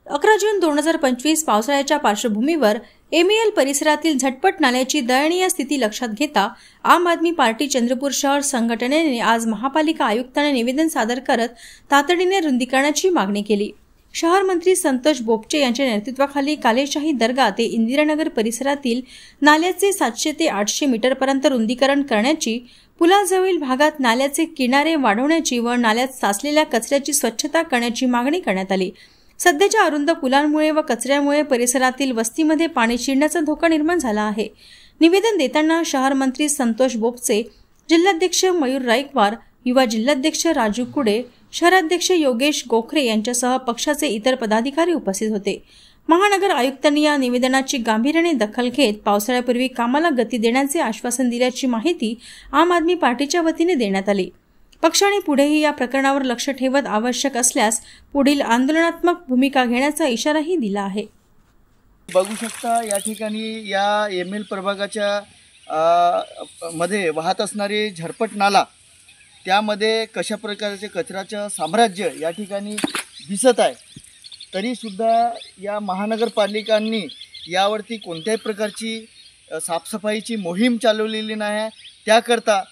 11 जून 2025 पावसाळ्याच्या पार्श्वभूमीवर MEL परिसरातील झटपट नाल्याची दयनीय स्थिती लक्षात घेता आम आदमी पार्टी चंद्रपूर शहर संघटनेने आज महापालिका आयुक्तांना निवेदन सादर करत तातडीने रुंदीकरणाची मागणी केली। शहर मंत्री संतोष बोपचे यांच्या नेतृत्वाखाली कालेशाही दर्गा ते इंदिरानगर परिसरातील नाल्याचे 700 ते 800 मीटरपर्यंत रुंदीकरण करण्याची, पुलाजवळील भागात नाल्याचे किनारे वाढवण्याची व नाल्यात साचलेल्या कचऱ्याची स्वच्छता करण्याची मागणी करण्यात आली। सध्याच्या अरुंद पुलांमुळे व कचऱ्यामुळे परिसरातील वस्तीमध्ये पाणी शिरण्याचा धोका निर्माण झाला आहे। निवेदन देताना शहर मंत्री संतोष बोपचे, जिल्हाध्यक्ष मयूर राईकवार, युवा जिल्हाध्यक्ष राजू कुडे, शहराध्यक्ष योगेश गोखरे यांच्यासह पक्षाचे इतर पदाधिकारी उपस्थित होते। महानगर आयुक्तांनी या निवेदनाची गांभीर्याने दखल घेत पावसाळ्यापूर्वी कामाला गती देण्याचे आश्वासन दिल्याची माहिती आम आदमी पार्टीच्या वतीने देण्यात आली। पक्षाने पुढेही या प्रकरणावर लक्ष ठेवत आवश्यक असल्यास पुढील आंदोलनात्मक भूमिका घेण्याचा इशाराही दिला आहे। बघू शकता या ठिकाणी या MEL प्रभागाच्या मध्ये वाहत असणारी झरपट नाला, त्यामध्ये कशा प्रकारचे कचऱ्याचं साम्राज्य या ठिकाणी दिसत आहे। तरीसुद्धा या महानगरपालिकांनी यावरती कोणत्याही प्रकारची साफसफाईची मोहीम चालवलेली नाही। त्याकरता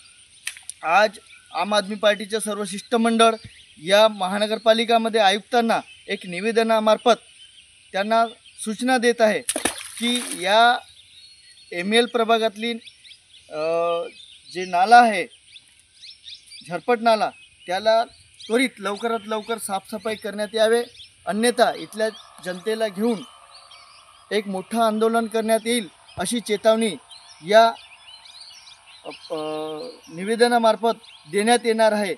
आज आम आदमी पार्टीचे सर्व शिष्टमंडळ या महानगरपालिकामध्ये आयुक्तांना एक निवेदनामार्फत त्यांना सूचना देत आहे की या MEL प्रभागातली जे नाला आहे, झरपट नाला, त्याला त्वरित लवकरात लवकर साफसफाई करण्यात यावे, अन्यथा इथल्या जनतेला घेऊन एक मोठं आंदोलन करण्यात येईल अशी चेतावणी या निवेदनामार्फत देण्यात येणार आहे।